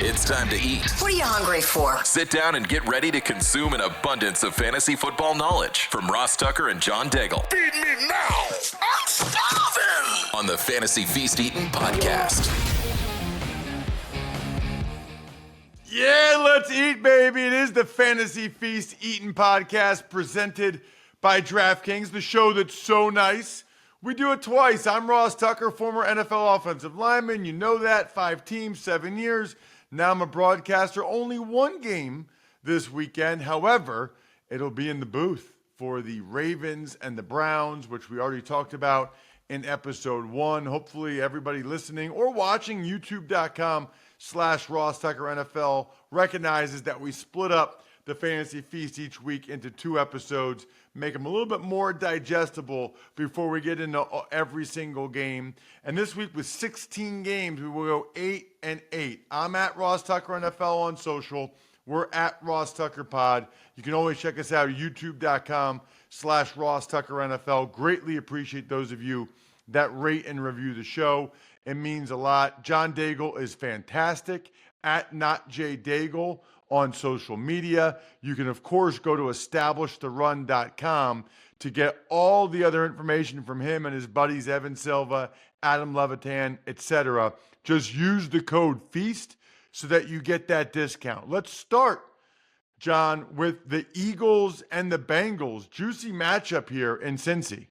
It's time to eat. What are you hungry for? Sit down and get ready to consume an abundance of fantasy football knowledge from Ross Tucker and John Daigle. Feed me now. I'm starving. On the Fantasy Feast Eatin' podcast. Yeah, let's eat, baby. It is the Fantasy Feast Eatin' podcast presented by DraftKings, the show that's so nice. We do it twice. I'm Ross Tucker, former NFL offensive lineman. You know that. 5 teams, 7 years. Now I'm a broadcaster. Only one game this weekend. However, it'll be in the booth for the Ravens and the Browns, which we already talked about in episode 1. Hopefully everybody listening or watching youtube.com/Ross Tucker NFL recognizes that we split up the Fantasy Feast each week into 2 episodes, make them a little bit more digestible before we get into every single game. And this week with 16 games, we will go 8-8. I'm at Ross Tucker NFL on social. We're at Ross Tucker Pod. You can always check us out at youtube.com/Ross Tucker NFL. Greatly appreciate those of you that rate and review the show. It means a lot. John Daigle is fantastic at NotJDaigle on social media. You can, of course, go to establishtherun.com to get all the other information from him and his buddies, Evan Silva, Adam Levitan, etc. Just use the code FEAST so that you get that discount. Let's start, John, with the Eagles and the Bengals. Juicy matchup here in Cincy.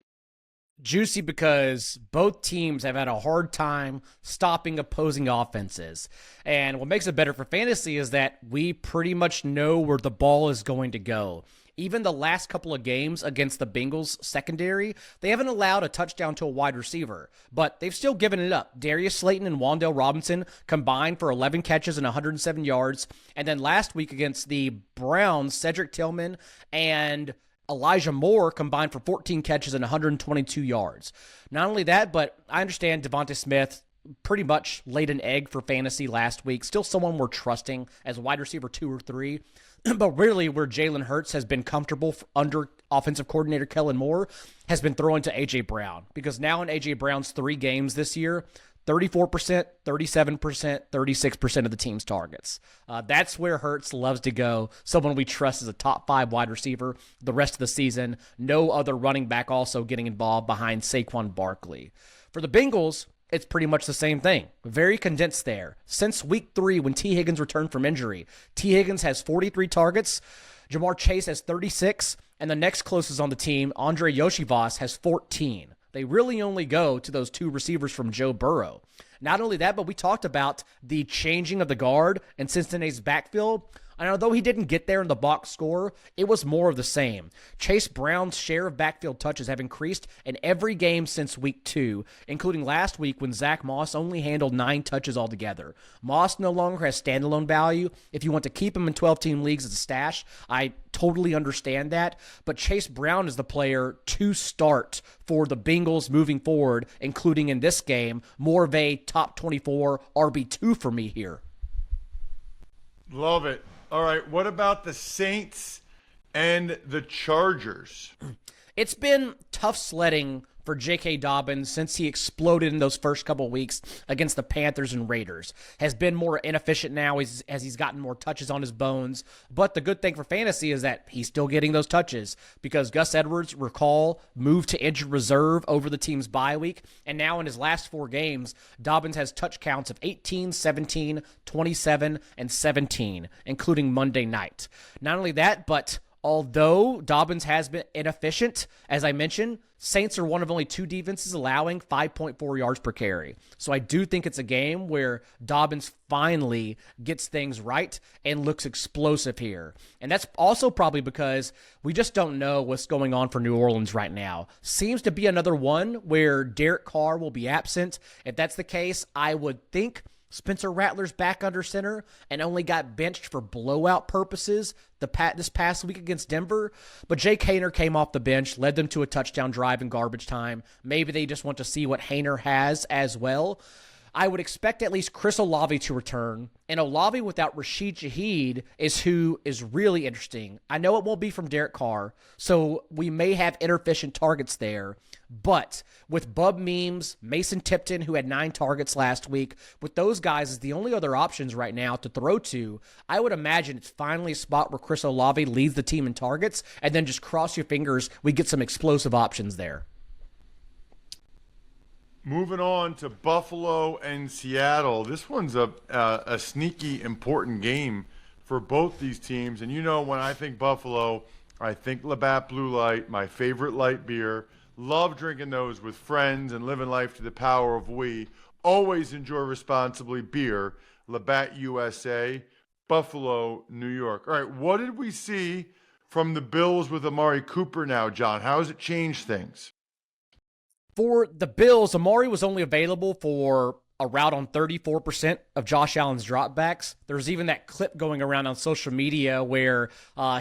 Juicy because both teams have had a hard time stopping opposing offenses. And what makes it better for fantasy is that we pretty much know where the ball is going to go. Even the last couple of games against the Bengals secondary, they haven't allowed a touchdown to a wide receiver, but they've still given it up. Darius Slayton and Wan'Dale Robinson combined for 11 catches and 107 yards. And then last week against the Browns, Cedric Tillman and Elijah Moore combined for 14 catches and 122 yards. Not only that, but I understand Devontae Smith pretty much laid an egg for fantasy last week. Still someone we're trusting as wide receiver 2 or 3. But really where Jalen Hurts has been comfortable under offensive coordinator Kellen Moore has been throwing to A.J. Brown. Because now in A.J. Brown's 3 games this year, 34%, 37%, 36% of the team's targets. That's where Hurts loves to go. Someone we trust as a top 5 wide receiver the rest of the season. No other running back also getting involved behind Saquon Barkley. For the Bengals, it's pretty much the same thing. Very condensed there. Since week 3 when T. Higgins returned from injury, T. Higgins has 43 targets, Jamar Chase has 36, and the next closest on the team, Andre Yoshivas, has 14. They really only go to those 2 receivers from Joe Burrow. Not only that, but we talked about the changing of the guard in Cincinnati's backfield. And although he didn't get there in the box score, it was more of the same. Chase Brown's share of backfield touches have increased in every game since week 2, including last week when Zach Moss only handled 9 touches altogether. Moss no longer has standalone value. If you want to keep him in 12-team leagues as a stash, I totally understand that. But Chase Brown is the player to start for the Bengals moving forward, including in this game, more of a top 24 RB2 for me here. Love it. All right, what about the Saints and the Chargers? It's been tough sledding for J.K. Dobbins since he exploded in those first couple weeks against the Panthers and Raiders. Has been more inefficient now as he's gotten more touches on his bones. But the good thing for fantasy is that he's still getting those touches because Gus Edwards, recall, moved to injured reserve over the team's bye week. And now in his last 4 games, Dobbins has touch counts of 18, 17, 27, and 17, including Monday night. Not only that, but although Dobbins has been inefficient, as I mentioned, Saints are one of only 2 defenses allowing 5.4 yards per carry. So I do think it's a game where Dobbins finally gets things right and looks explosive here. And that's also probably because we just don't know what's going on for New Orleans right now. Seems to be another one where Derek Carr will be absent. If that's the case, I would think Spencer Rattler's back under center and only got benched for blowout purposes this past week against Denver. But Jake Haener came off the bench, led them to a touchdown drive in garbage time. Maybe they just want to see what Haener has as well. I would expect at least Chris Olave to return, and Olave without Rashid Shaheed is who is really interesting. I know it won't be from Derek Carr, so we may have inefficient targets there, but with Bub Memes, Mason Tipton, who had 9 targets last week, with those guys as the only other options right now to throw to, I would imagine it's finally a spot where Chris Olave leads the team in targets, and then just cross your fingers we get some explosive options there. Moving on to Buffalo and Seattle. This one's a sneaky, important game for both these teams. And when I think Buffalo, I think Labatt Blue Light, my favorite light beer. Love drinking those with friends and living life to the power of we. Always enjoy responsibly beer. Labatt USA, Buffalo, New York. All right, what did we see from the Bills with Amari Cooper now, John? How has it changed things? For the Bills, Amari was only available for a route on 34% of Josh Allen's dropbacks. There's even that clip going around on social media where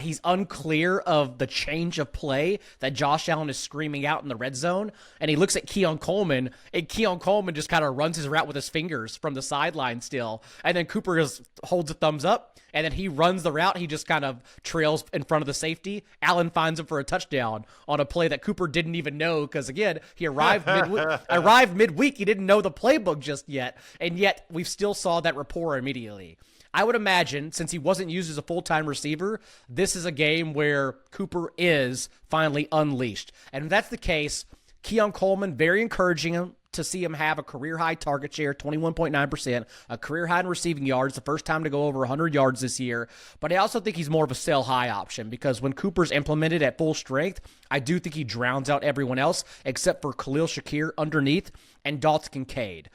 he's unclear of the change of play that Josh Allen is screaming out in the red zone. And he looks at Keon Coleman, and Keon Coleman just kind of runs his route with his fingers from the sideline still. And then Cooper just holds a thumbs up, and then he runs the route. He just kind of trails in front of the safety. Allen finds him for a touchdown on a play that Cooper didn't even know because, again, he arrived midweek. He didn't know the playbook just yet, and yet we still saw that rapport immediately. I would imagine, since he wasn't used as a full-time receiver, this is a game where Cooper is finally unleashed. And if that's the case, Keon Coleman, very encouraging to see him have a career-high target share, 21.9%, a career-high in receiving yards, the first time to go over 100 yards this year. But I also think he's more of a sell-high option because when Cooper's implemented at full strength, I do think he drowns out everyone else except for Khalil Shakir underneath and Dalton Kincaid.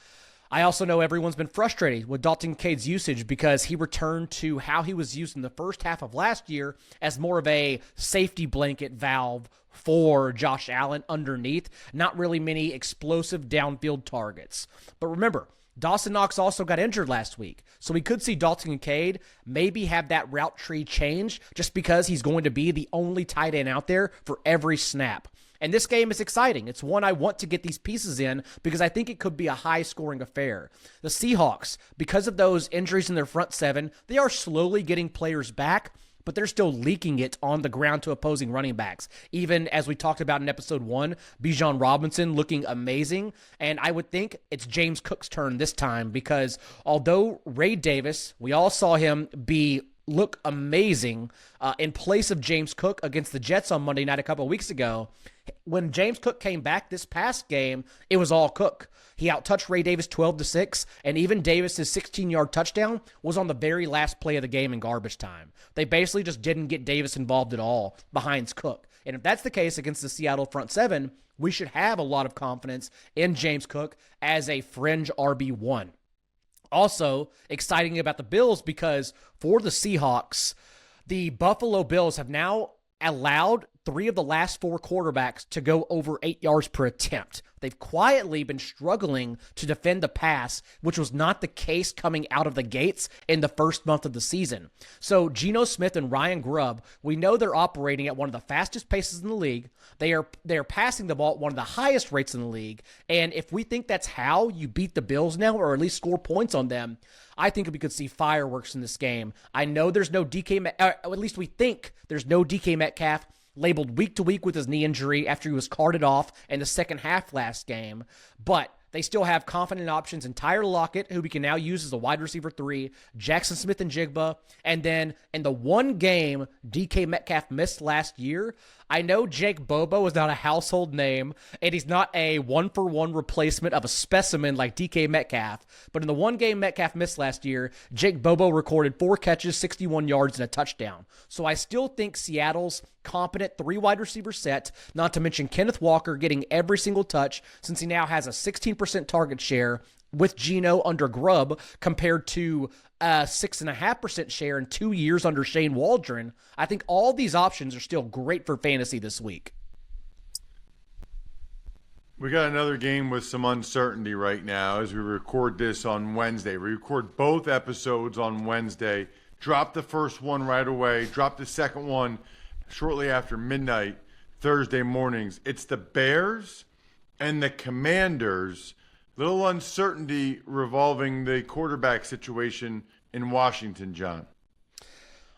I also know everyone's been frustrated with Dalton Kincaid's usage because he returned to how he was used in the first half of last year as more of a safety blanket valve for Josh Allen underneath. Not really many explosive downfield targets. But remember, Dawson Knox also got injured last week. So we could see Dalton Kincaid maybe have that route tree change just because he's going to be the only tight end out there for every snap. And this game is exciting. It's one I want to get these pieces in because I think it could be a high-scoring affair. The Seahawks, because of those injuries in their front seven, they are slowly getting players back, but they're still leaking it on the ground to opposing running backs. Even as we talked about in episode 1, Bijan Robinson looking amazing. And I would think it's James Cook's turn this time because although Ray Davis, we all saw him look amazing in place of James Cook against the Jets on Monday night a couple of weeks ago. When James Cook came back this past game, it was all Cook. He outtouched Ray Davis 12-6, and even Davis's 16-yard touchdown was on the very last play of the game in garbage time. They basically just didn't get Davis involved at all behind Cook. And if that's the case against the Seattle front seven, we should have a lot of confidence in James Cook as a fringe RB1. Also, exciting about the Bills because for the Seahawks, the Buffalo Bills have now allowed 3 of the last 4 quarterbacks to go over 8 yards per attempt. They've quietly been struggling to defend the pass, which was not the case coming out of the gates in the first month of the season. So Geno Smith and Ryan Grubb, we know they're operating at one of the fastest paces in the league. They are passing the ball at one of the highest rates in the league. And if we think that's how you beat the Bills now, or at least score points on them, I think we could see fireworks in this game. I know there's no at least we think there's no DK Metcalf, labeled week to week with his knee injury after he was carted off in the second half last game. But they still have confident options in Tyler Lockett, who we can now use as a wide receiver 3, Jackson Smith and Jigba. And then in the one game DK Metcalf missed last year, I know Jake Bobo is not a household name, and he's not a one-for-one replacement of a specimen like DK Metcalf. But in the one game Metcalf missed last year, Jake Bobo recorded 4 catches, 61 yards, and a touchdown. So I still think Seattle's competent 3 wide receiver set, not to mention Kenneth Walker getting every single touch since he now has a 16% target share with Geno under Grubb compared to a 6.5% share in 2 years under Shane Waldron. I think all these options are still great for fantasy this week. We got another game with some uncertainty right now as we record this on Wednesday. We record both episodes on Wednesday. Drop the first one right away. Drop the second one shortly after midnight, Thursday mornings. It's the Bears and the Commanders. Little uncertainty revolving the quarterback situation in Washington, John.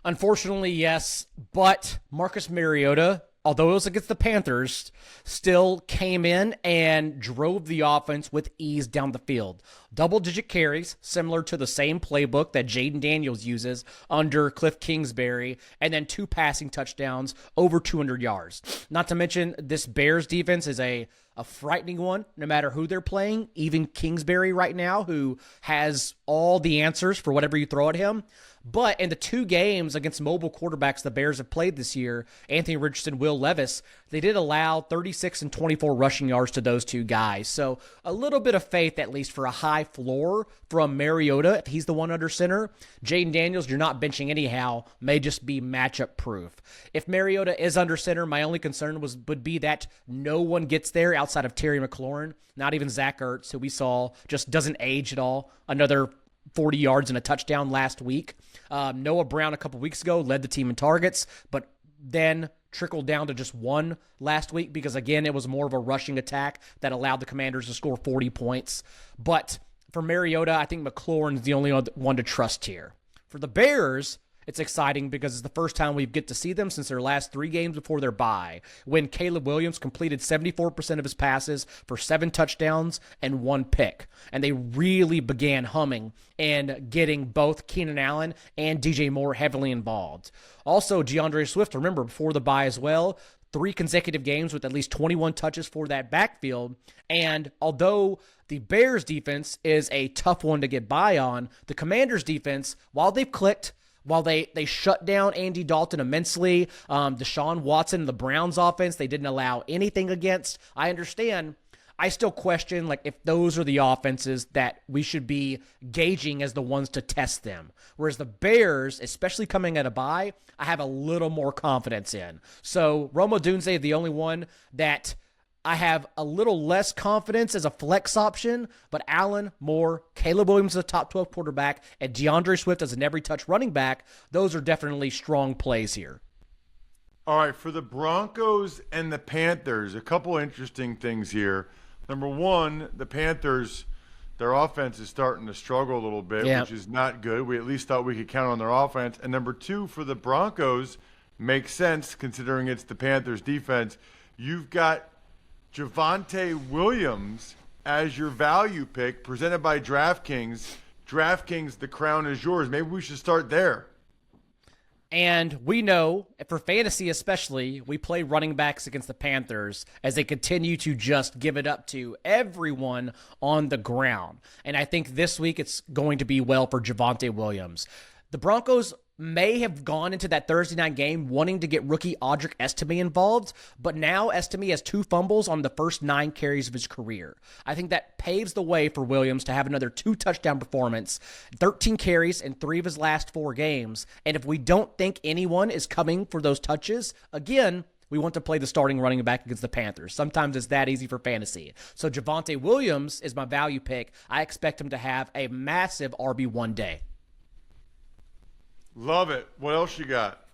Unfortunately, yes, but Marcus Mariota, although it was against the Panthers, still came in and drove the offense with ease down the field. Double-digit carries, similar to the same playbook that Jaden Daniels uses under Cliff Kingsbury, and then 2 passing touchdowns, over 200 yards. Not to mention, this Bears defense is a frightening one, no matter who they're playing. Even Kingsbury right now, who has all the answers for whatever you throw at him. But in the 2 games against mobile quarterbacks the Bears have played this year, Anthony Richardson, Will Levis, they did allow 36 and 24 rushing yards to those 2 guys. So a little bit of faith, at least, for a high floor from Mariota if he's the one under center. Jaden Daniels, you're not benching anyhow, may just be matchup proof. If Mariota is under center, my only concern would be that no one gets there outside of Terry McLaurin, not even Zach Ertz, who we saw just doesn't age at all. Another 40 yards and a touchdown last week. Noah Brown a couple weeks ago led the team in targets, but then trickled down to just 1 last week because, again, it was more of a rushing attack that allowed the Commanders to score 40 points. But for Mariota, I think McLaurin's the only one to trust here. For the Bears, it's exciting because it's the first time we get to see them since their last 3 games before their bye, when Caleb Williams completed 74% of his passes for 7 touchdowns and 1 pick. And they really began humming and getting both Keenan Allen and DJ Moore heavily involved. Also, DeAndre Swift, remember, before the bye as well, 3 consecutive games with at least 21 touches for that backfield. And although the Bears defense is a tough one to get by on, the Commanders defense, while they've clicked, while they shut down Andy Dalton immensely, Deshaun Watson, the Browns offense, they didn't allow anything against. I understand. I still question if those are the offenses that we should be gauging as the ones to test them. Whereas the Bears, especially coming at a bye, I have a little more confidence in. So Rome Odunze, the only one that I have a little less confidence as a flex option, but Allen, Moore, Caleb Williams as a top 12 quarterback, and DeAndre Swift as an every touch running back, those are definitely strong plays here. All right, for the Broncos and the Panthers, a couple interesting things here. Number one, the Panthers, their offense is starting to struggle a little bit, which is not good. We at least thought we could count on their offense. And number two, for the Broncos, makes sense considering it's the Panthers defense. You've got Javonte Williams as your value pick presented by DraftKings. DraftKings, the crown is yours. Maybe we should start there. And we know, for fantasy especially, we play running backs against the Panthers as they continue to just give it up to everyone on the ground. And I think this week it's going to be well for Javonte Williams. The Broncos may have gone into that Thursday night game wanting to get rookie Audric Estime involved, but now Estime has 2 fumbles on the first 9 carries of his career. I think that paves the way for Williams to have another 2 touchdown performance, 13 carries in 3 of his last 4 games. And if we don't think anyone is coming for those touches, again, we want to play the starting running back against the Panthers. Sometimes it's that easy for fantasy. So Javonte Williams is my value pick. I expect him to have a massive RB1 day. Love it. What else you got?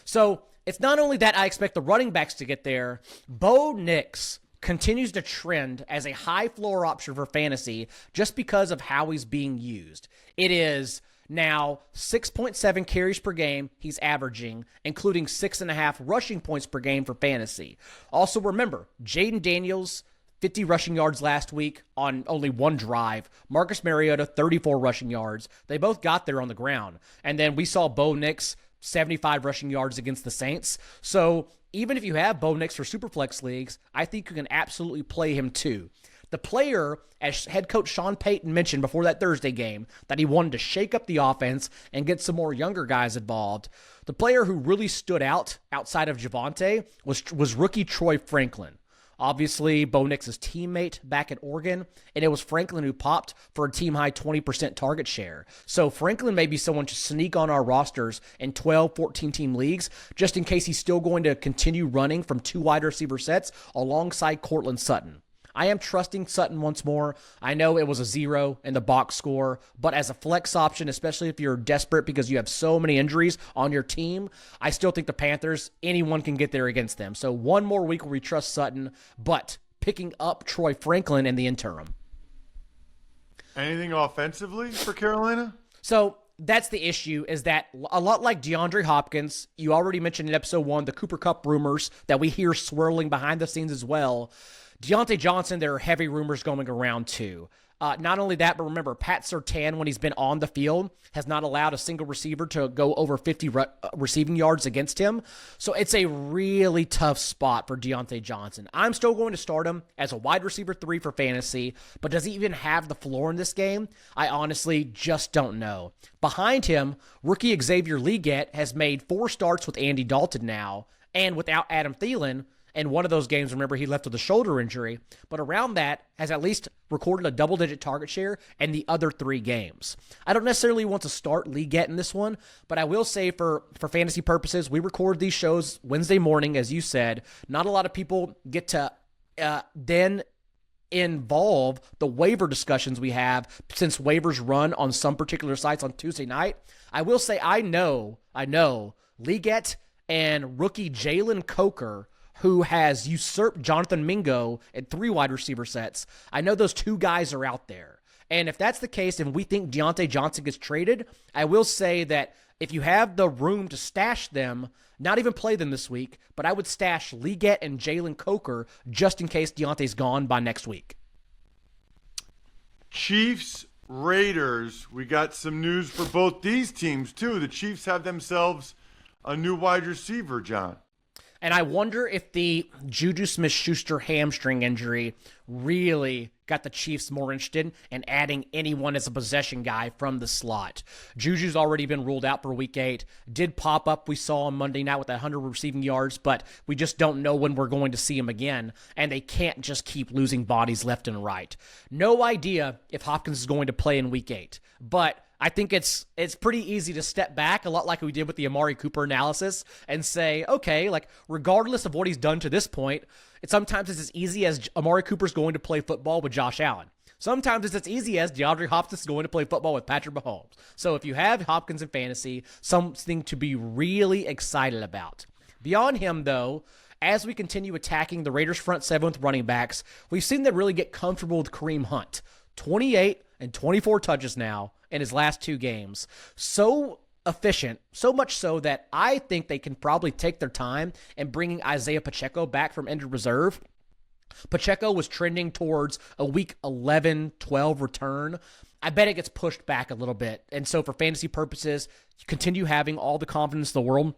So it's not only that I expect the running backs to get there. Bo Nix continues to trend as a high floor option for fantasy just because of how he's being used. It is now 6.7 carries per game he's averaging, including 6.5 rushing points per game for fantasy. Also remember, Jaden Daniels, 50 rushing yards last week on only 1 drive. Marcus Mariota, 34 rushing yards. They both got there on the ground. And then we saw Bo Nix, 75 rushing yards against the Saints. So even if you have Bo Nix for Superflex leagues, I think you can absolutely play him too. The player, as head coach Sean Payton mentioned before that Thursday game, that he wanted to shake up the offense and get some more younger guys involved. The player who really stood out outside of Javonte was rookie Troy Franklin. Obviously, Bo Nix's teammate back at Oregon, and it was Franklin who popped for a team-high 20% target share. So Franklin may be someone to sneak on our rosters in 12, 14-team leagues, just in case he's still going to continue running from 2 wide receiver sets alongside Cortland Sutton. I am trusting Sutton once more. I know it was a 0 in the box score, but as a flex option, especially if you're desperate because you have so many injuries on your team, I still think the Panthers, anyone can get there against them. So one more week where we trust Sutton, but picking up Troy Franklin in the interim. Anything offensively for Carolina? So that's the issue, is that a lot like DeAndre Hopkins, you already mentioned in episode 1, the Cooper Kupp rumors that we hear swirling behind the scenes as well. Deontay Johnson, there are heavy rumors going around too. Not only that, but remember, Pat Surtain, when he's been on the field, has not allowed a single receiver to go over 50 receiving yards against him. So it's a really tough spot for Deontay Johnson. I'm still going to start him as a wide receiver 3 for fantasy, but does he even have the floor in this game? I honestly just don't know. Behind him, rookie Xavier Legette has made 4 starts with Andy Dalton now, and without Adam Thielen. And one of those games, remember, he left with a shoulder injury. But around that, has at least recorded a double-digit target share in the other 3 games. I don't necessarily want to start Legette in this one, but I will say for fantasy purposes, we record these shows Wednesday morning, as you said. Not a lot of people get to then involve the waiver discussions we have since waivers run on some particular sites on Tuesday night. I will say I know Legette and rookie Jalen Coker, who has usurped Jonathan Mingo in 3 wide receiver sets. I know those 2 guys are out there. And if that's the case, and we think Deontay Johnson gets traded, I will say that if you have the room to stash them, not even play them this week, but I would stash Legette and Jalen Coker just in case Deontay's gone by next week. Chiefs, Raiders. We got some news for both these teams, too. The Chiefs have themselves a new wide receiver, John. And I wonder if the Juju Smith-Schuster hamstring injury really got the Chiefs more interested in adding anyone as a possession guy from the slot. Juju's already been ruled out for Week 8. Did pop up, we saw on Monday night with that 100 receiving yards, but we just don't know when we're going to see him again, and they can't just keep losing bodies left and right. No idea if Hopkins is going to play in Week 8, but I think it's pretty easy to step back, a lot like we did with the Amari Cooper analysis, and say, okay, like regardless of what he's done to this point, sometimes it's as easy as Amari Cooper's going to play football with Josh Allen. Sometimes it's as easy as DeAndre Hopkins is going to play football with Patrick Mahomes. So if you have Hopkins in fantasy, something to be really excited about. Beyond him, though, as we continue attacking the Raiders' front 7 with running backs, we've seen them really get comfortable with Kareem Hunt. 28 and 24 touches now in his last 2 games. So efficient, so much so that I think they can probably take their time in bringing Isaiah Pacheco back from injured reserve. Pacheco was trending towards a week 11-12 return. I bet it gets pushed back a little bit. And so for fantasy purposes, continue having all the confidence in the world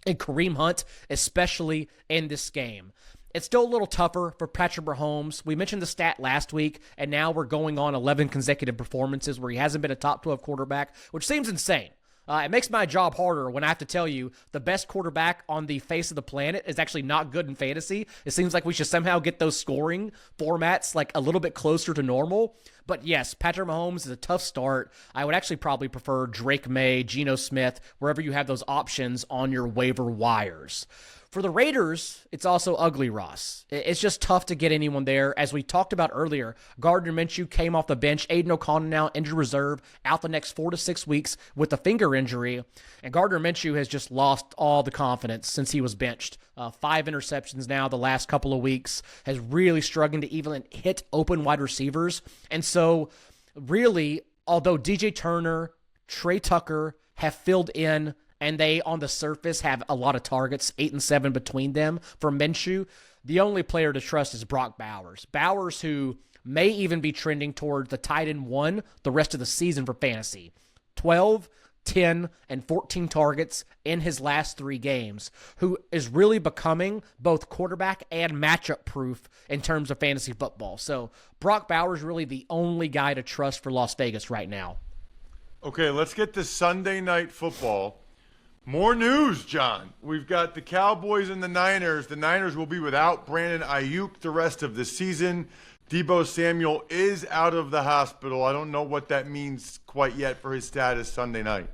in Kareem Hunt, especially in this game. It's still a little tougher for Patrick Mahomes. We mentioned the stat last week, and now we're going on 11 consecutive performances where he hasn't been a top 12 quarterback, which seems insane. It makes my job harder when I have to tell you the best quarterback on the face of the planet is actually not good in fantasy. It seems like we should somehow get those scoring formats like a little bit closer to normal. But yes, Patrick Mahomes is a tough start. I would actually probably prefer Drake May, Geno Smith, wherever you have those options on your waiver wires. For the Raiders, it's also ugly, Ross. It's just tough to get anyone there. As we talked about earlier, Gardner Minshew came off the bench. Aiden O'Connell now injured reserve, out the next 4 to 6 weeks with a finger injury. And Gardner Minshew has just lost all the confidence since he was benched. 5 interceptions now the last couple of weeks. Has really struggling to even hit open wide receivers. And so, really, although DJ Turner, Trey Tucker have filled in, and they, on the surface, have a lot of targets, 8 and 7 between them for Minshew, the only player to trust is Brock Bowers. Bowers, who may even be trending towards the tight end 1 the rest of the season for fantasy. 12, 10, and 14 targets in his last 3 games, who is really becoming both quarterback and matchup proof in terms of fantasy football. So Brock Bowers really the only guy to trust for Las Vegas right now. Okay, let's get to Sunday Night Football. More news, John. We've got the Cowboys and the Niners. The Niners will be without Brandon Ayuk the rest of the season. Deebo Samuel is out of the hospital. I don't know what that means quite yet for his status Sunday night.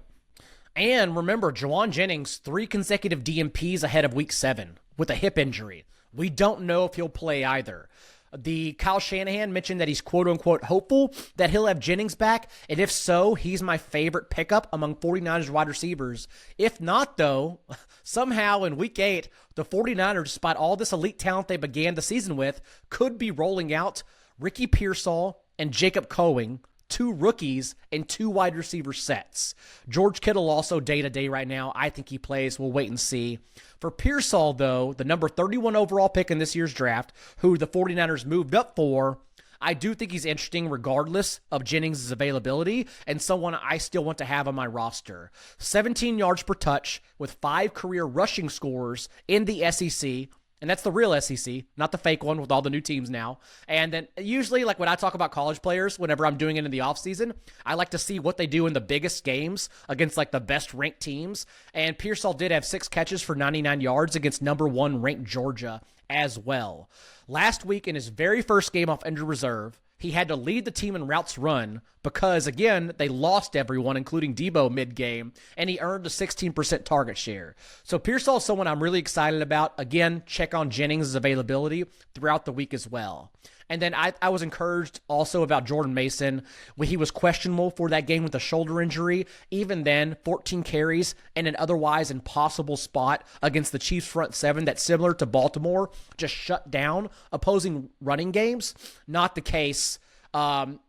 And remember, Juwan Jennings, 3 consecutive DNPs ahead of Week 7 with a hip injury. We don't know if he'll play either. The Kyle Shanahan mentioned that he's quote-unquote hopeful that he'll have Jennings back, and if so, he's my favorite pickup among 49ers wide receivers. If not, though, somehow in Week 8, the 49ers, despite all this elite talent they began the season with, could be rolling out Ricky Pearsall and Jacob Cohen 2 rookies, and 2 wide receiver sets. George Kittle also day-to-day right now. I think he plays. We'll wait and see. For Pearsall, though, the number 31 overall pick in this year's draft, who the 49ers moved up for, I do think he's interesting regardless of Jennings' availability and someone I still want to have on my roster. 17 yards per touch with 5 career rushing scores in the SEC. And that's the real SEC, not the fake one with all the new teams now. And then usually, like when I talk about college players, whenever I'm doing it in the offseason, I like to see what they do in the biggest games against like the best ranked teams. And Pearsall did have 6 catches for 99 yards against number 1 ranked Georgia as well. Last week in his very first game off injured reserve, he had to lead the team in routes run because, again, they lost everyone, including Debo mid-game, and he earned a 16% target share. So Pearsall is someone I'm really excited about. Again, check on Jennings' availability throughout the week as well. And then I was encouraged also about Jordan Mason when he was questionable for that game with a shoulder injury. Even then, 14 carries in an otherwise impossible spot against the Chiefs front 7 that's similar to Baltimore, just shut down opposing running games. Not the case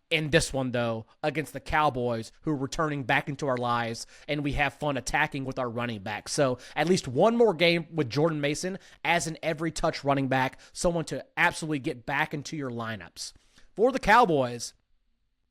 in this one, though, against the Cowboys, who are returning back into our lives, and we have fun attacking with our running back. So at least one more game with Jordan Mason as an every-touch running back, someone to absolutely get back into your lineups. For the Cowboys,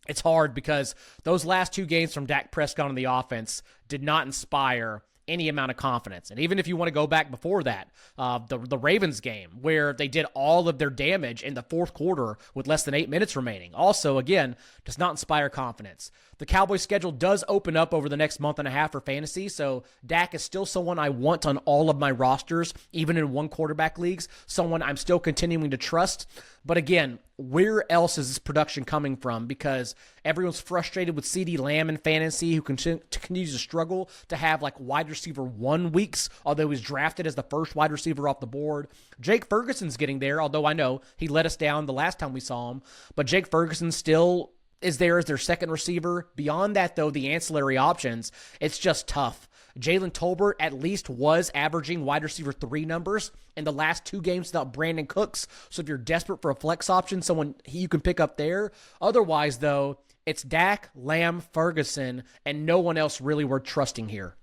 it's hard because those last 2 games from Dak Prescott on the offense did not inspire any amount of confidence. And even if you want to go back before that, the Ravens game where they did all of their damage in the fourth quarter with less than 8 minutes remaining, also, again, does not inspire confidence. The Cowboys schedule does open up over the next month and a half for fantasy, so Dak is still someone I want on all of my rosters, even in 1 quarterback leagues, someone I'm still continuing to trust. But again, where else is this production coming from? Because everyone's frustrated with CeeDee Lamb in fantasy, who continues to struggle to have like wide receiver 1 weeks, although he's drafted as the first wide receiver off the board. Jake Ferguson's getting there, although I know he let us down the last time we saw him. But Jake Ferguson still is there as their second receiver. Beyond that, though, the ancillary options, it's just tough. Jalen Tolbert at least was averaging wide receiver 3 numbers in the last 2 games without Brandon Cooks. So if you're desperate for a flex option, someone you can pick up there. Otherwise, though, it's Dak, Lamb, Ferguson, and no one else really worth trusting here.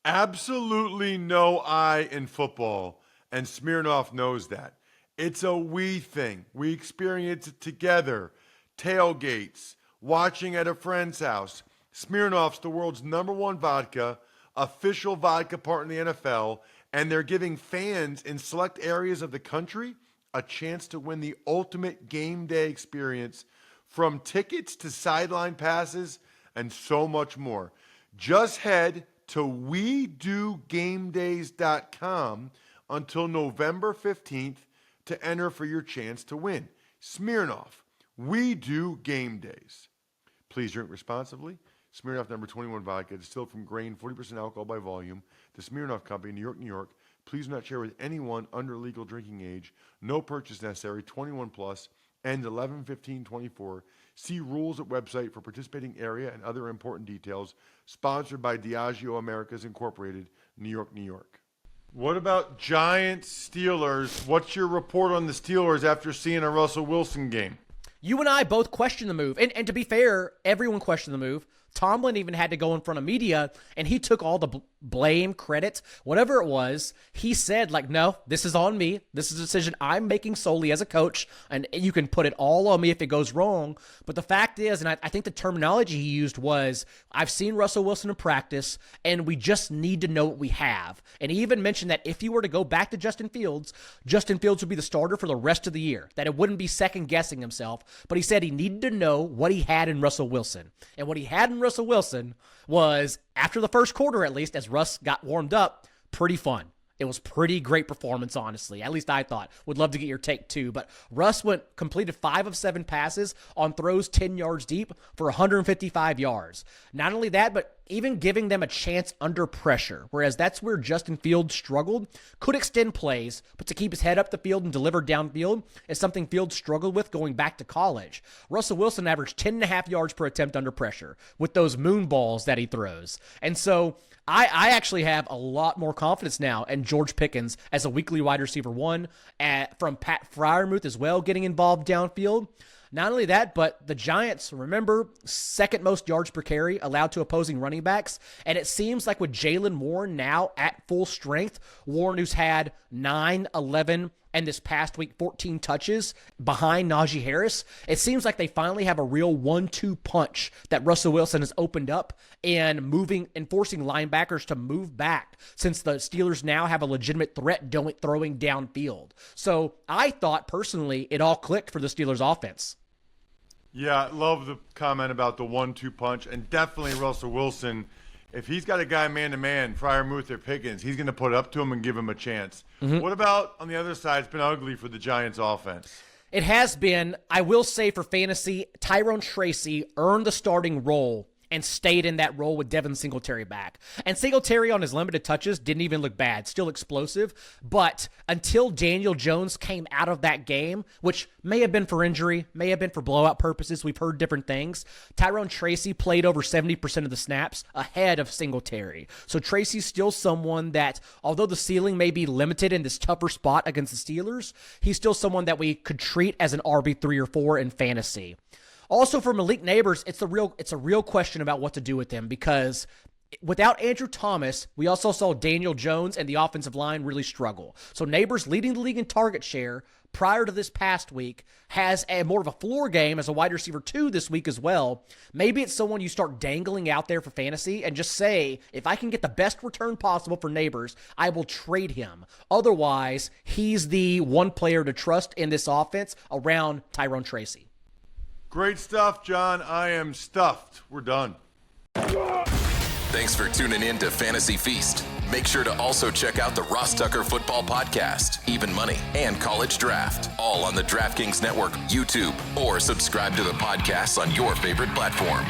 Absolutely no I in football, and Smirnoff knows that. It's a we thing. We experience it together. Tailgates, watching at a friend's house. Smirnoff's the world's #1 vodka, official vodka partner in the NFL, and they're giving fans in select areas of the country a chance to win the ultimate game day experience, from tickets to sideline passes and so much more. Just head to WeDoGameDays.com until November 15th to enter for your chance to win. Smirnoff, We Do Game Days. Please drink responsibly. Smirnoff number 21 vodka, distilled from grain, 40% alcohol by volume. The Smirnoff Company, New York, New York. Please do not share with anyone under legal drinking age. No purchase necessary. 21 plus. Ends 11/15/24. See rules at website for participating area and other important details. Sponsored by Diageo Americas Incorporated, New York, New York. What about Giants Steelers? What's your report on the Steelers after seeing a Russell Wilson game? You and I both questioned the move. And to be fair, everyone questioned the move. Tomlin even had to go in front of media, and he took all the blame, credit, whatever it was. He said, like, no, this is on me. This is a decision I'm making solely as a coach, and you can put it all on me if it goes wrong. But the fact is, and I think the terminology he used was, I've seen Russell Wilson in practice, and we just need to know what we have. And he even mentioned that if he were to go back to Justin Fields would be the starter for the rest of the year, that it wouldn't be second-guessing himself. But he said he needed to know what he had in Russell Wilson. And what he had in Russell Wilson was, after the first quarter at least, as Russ got warmed up, pretty fun. It was pretty great performance, honestly. At least I thought. Would love to get your take too. But Russ completed 5 of 7 passes on throws 10 yards deep for 155 yards. Not only that, but even giving them a chance under pressure, whereas that's where Justin Fields struggled. Could extend plays, but to keep his head up the field and deliver downfield is something Fields struggled with going back to college. Russell Wilson averaged 10.5 yards per attempt under pressure with those moon balls that he throws. And so I actually have a lot more confidence now in George Pickens as a weekly wide receiver 1, from Pat Freiermuth as well, getting involved downfield. Not only that, but the Giants, remember, second most yards per carry allowed to opposing running backs. And it seems like with Jalen Warren now at full strength, Warren, who's had 9, 11, and this past week 14 touches behind Najee Harris, it seems like they finally have a real 1-2 punch that Russell Wilson has opened up and forcing linebackers to move back, since the Steelers now have a legitimate threat throwing downfield. So I thought personally it all clicked for the Steelers offense. Yeah, I love the comment about the 1-2 punch, and definitely Russell Wilson. If he's got a guy man-to-man, Freiermuth or Pickens, he's going to put it up to him and give him a chance. What about on the other side? It's been ugly for the Giants offense. It has been. I will say for fantasy, Tyrone Tracy earned the starting role and stayed in that role with Devin Singletary back. And Singletary on his limited touches didn't even look bad, still explosive. But until Daniel Jones came out of that game, which may have been for injury, may have been for blowout purposes, we've heard different things, Tyrone Tracy played over 70% of the snaps ahead of Singletary. So Tracy's still someone that, although the ceiling may be limited in this tougher spot against the Steelers, he's still someone that we could treat as an RB3 or 4 in fantasy. Also for Malik Neighbors, it's a real question about what to do with him, because without Andrew Thomas, we also saw Daniel Jones and the offensive line really struggle. So Neighbors, leading the league in target share prior to this past week, has more of a floor game as a wide receiver 2 this week as well. Maybe it's someone you start dangling out there for fantasy and just say, if I can get the best return possible for Neighbors, I will trade him. Otherwise, he's the one player to trust in this offense around Tyrone Tracy. Great stuff, John. I am stuffed. We're done. Thanks for tuning in to Fantasy Feast. Make sure to also check out the Ross Tucker Football Podcast, Even Money, and College Draft, all on the DraftKings Network, YouTube, or subscribe to the podcasts on your favorite platform.